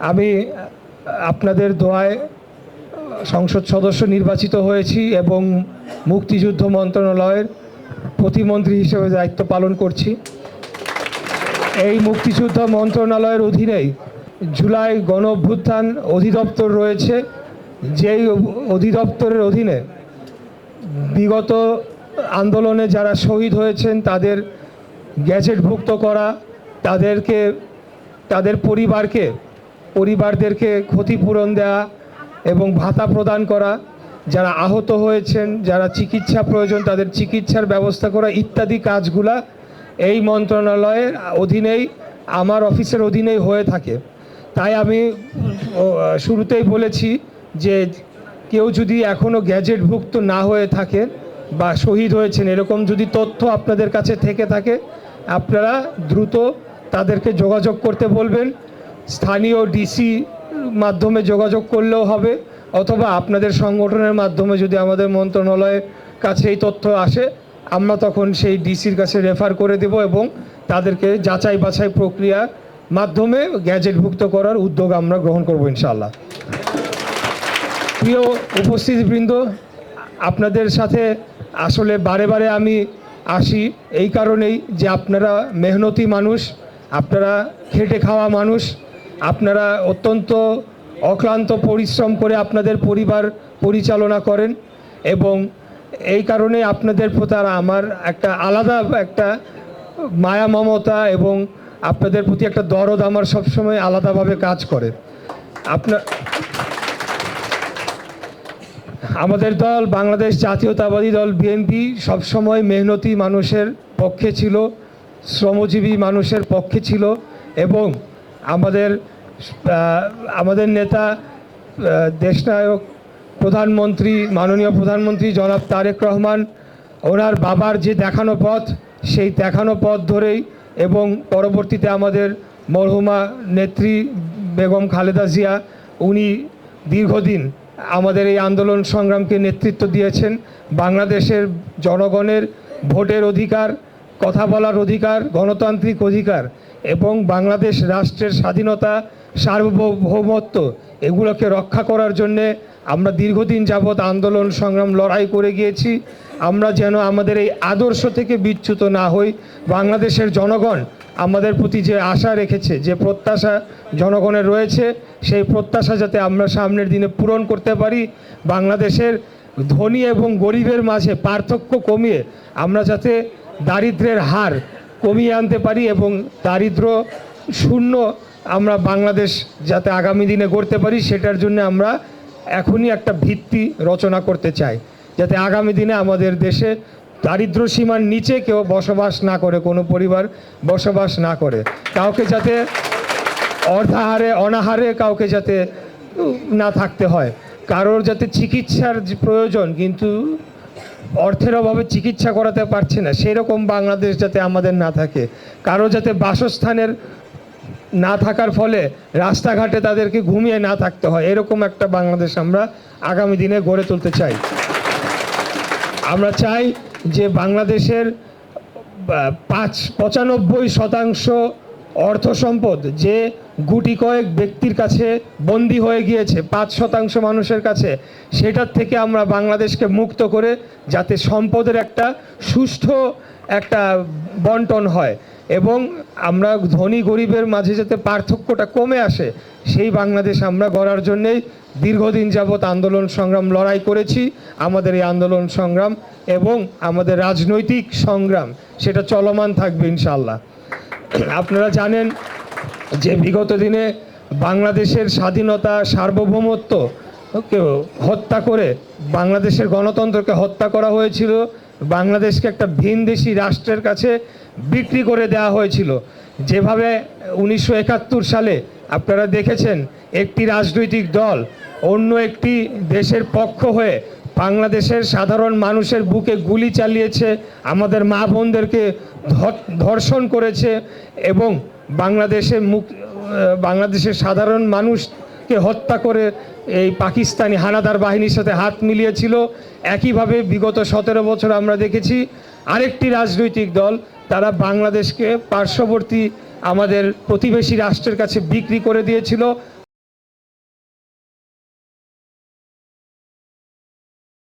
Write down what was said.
আমি আপনাদের দোয়ায় সংসদ সদস্য নির্বাচিত হয়েছি এবং মুক্তিযুদ্ধ মন্ত্রণালয়ের প্রতিমন্ত্রী হিসেবে দায়িত্ব পালন করছি। এই মুক্তিযুদ্ধ মন্ত্রণালয়ের অধীনেই জুলাই গণ অভ্যুত্থান অধিদপ্তর রয়েছে, যেই অধিদপ্তরের অধীনে বিগত আন্দোলনে যারা শহীদ হয়েছেন তাদের গ্যাজেটভুক্ত করা, তাদের পরিবারদেরকে ক্ষতিপূরণ দেওয়া এবং ভাতা প্রদান করা, যারা আহত হয়েছেন, যারা চিকিৎসা প্রয়োজন তাদের চিকিৎসার ব্যবস্থা করা ইত্যাদি কাজগুলা এই মন্ত্রণালয়ের অধীনেই, আমার অফিসের অধীনেই হয়ে থাকে। তাই আমি শুরুতেই বলেছি যে কেউ যদি এখনও গ্যাজেটভুক্ত না হয়ে থাকে বা শহীদ হয়েছেন এরকম যদি তথ্য আপনাদের কাছে থেকে থাকে, আপনারা দ্রুত তাদেরকে যোগাযোগ করতে বলবেন। স্থানীয় ডিসি মাধ্যমে যোগাযোগ করলেও হবে, অথবা আপনাদের সংগঠনের মাধ্যমে যদি আমাদের মন্ত্রণালয়ের কাছে এই তথ্য আসে আমরা তখন সেই ডিসির কাছে রেফার করে দেব এবং তাদেরকে যাচাই বাছাই প্রক্রিয়ার মাধ্যমে গ্যাজেটভুক্ত করার উদ্যোগ আমরা গ্রহণ করব ইনশাআল্লাহ। প্রিয় উপস্থিতিবৃন্দ, আপনাদের সাথে আসলে বারে বারে আমি আসি এই কারণেই যে আপনারা মেহনতি মানুষ, আপনারা খেটে খাওয়া মানুষ, আপনারা অত্যন্ত অক্লান্ত পরিশ্রম করে আপনাদের পরিবার পরিচালনা করেন এবং এই কারণে আপনাদের প্রতি আমার একটা আলাদা একটা মায়া মমতা এবং আপনাদের প্রতি একটা দরদ আমার সবসময় আলাদাভাবে কাজ করে। আমাদের দল বাংলাদেশ জাতীয়তাবাদী দল বিএনপি সবসময় মেহনতি মানুষের পক্ষে ছিল, শ্রমজীবী মানুষের পক্ষে ছিল এবং আমাদের নেতা দেশনায়ক প্রধানমন্ত্রী, মাননীয় প্রধানমন্ত্রী জনাব তারেক রহমান, ওনার বাবার যে দেখানো পথ সেই দেখানো পথ ধরেই এবং পরবর্তীতে আমাদের মরহুমা নেত্রী বেগম খালেদা জিয়া, উনি দীর্ঘদিন আমাদের এই আন্দোলন সংগ্রামকে নেতৃত্ব দিয়েছেন। বাংলাদেশের জনগণের ভোটের অধিকার, কথা বলার অধিকার, গণতান্ত্রিক অধিকার এবং বাংলাদেশ রাষ্ট্রের স্বাধীনতা, সার্বভৌমত্ব এগুলোকে রক্ষা করার জন্যে আমরা দীর্ঘদিন যাবৎ আন্দোলন সংগ্রাম লড়াই করে গিয়েছি। আমরা যেন আমাদের এই আদর্শ থেকে বিচ্যুত না হই। বাংলাদেশের জনগণ আমাদের প্রতি যে আশা রেখেছে, যে প্রত্যাশা জনগণের রয়েছে, সেই প্রত্যাশা যাতে আমরা সামনের দিনে পূরণ করতে পারি, বাংলাদেশের ধনী এবং গরিবের মাঝে পার্থক্য কমিয়ে আমরা যাতে দারিদ্র্যের হার কমিয়ে আনতে পারি এবং দারিদ্র্য শূন্য আমরা বাংলাদেশ যাতে আগামী দিনে গড়তে পারি, সেটার জন্য আমরা এখনই একটা ভিত্তি রচনা করতে চাই, যাতে আগামী দিনে আমাদের দেশে দারিদ্র্য সীমার নিচে কেউ বসবাস না করে, কোনো পরিবার বসবাস না করে, কাউকে যাতে অর্ধাহারে অনাহারে কাউকে যাতে না থাকতে হয়, কারোর যাতে চিকিৎসার প্রয়োজন কিন্তু অর্থের অভাবে চিকিৎসা করাতে পারছে না সেরকম বাংলাদেশ যাতে আমাদের না থাকে, কারো যাতে বাসস্থানের না থাকার ফলে রাস্তাঘাটে তাদেরকে ঘুমিয়ে না থাকতে হয়, এরকম একটা বাংলাদেশ আমরা আগামী দিনে গড়ে তুলতে চাই। আমরা চাই যে বাংলাদেশের 95% অর্থ সম্পদ যে গুটি কয়েক ব্যক্তির কাছে বন্দী হয়ে গিয়েছে 5% মানুষের কাছে, সেটার থেকে আমরা বাংলাদেশকে মুক্ত করে যাতে সম্পদের একটা সুষ্ঠু একটা বন্টন হয় এবং আমরা ধনী গরিবের মাঝে যাতে পার্থক্যটা কমে আসে, সেই বাংলাদেশ আমরা গড়ার জন্যেই দীর্ঘদিন যাবৎ আন্দোলন সংগ্রাম লড়াই করেছি। আমাদের এই আন্দোলন সংগ্রাম এবং আমাদের রাজনৈতিক সংগ্রাম সেটা চলমান থাকবে ইনশাআল্লাহ। আপনারা জানেন যে বিগত দিনে বাংলাদেশের স্বাধীনতা, সার্বভৌমত্বকে হত্যা করে বাংলাদেশের গণতন্ত্রকে হত্যা করা হয়েছিল, বাংলাদেশকে একটা ভিনদেশি রাষ্ট্রের কাছে বিক্রি করে দেওয়া হয়েছিল। যেভাবে 1971 সালে আপনারা দেখেছেন একটি রাজনৈতিক দল অন্য একটি দেশের পক্ষ হয়ে বাংলাদেশের সাধারণ মানুষের বুকে গুলি চালিয়েছে, আমাদের মা বোনদেরকে ধর্ষণ করেছে এবং বাংলাদেশের সাধারণ মানুষকে হত্যা করে এই পাকিস্তানি হানাদার বাহিনীর সাথে হাত মিলিয়েছিল। একইভাবে বিগত 17 বছর আমরা দেখেছি আরেকটি রাজনৈতিক দল তারা বাংলাদেশকে পার্শ্ববর্তী আমাদের প্রতিবেশী রাষ্ট্রের কাছে বিক্রি করে দিয়েছিল।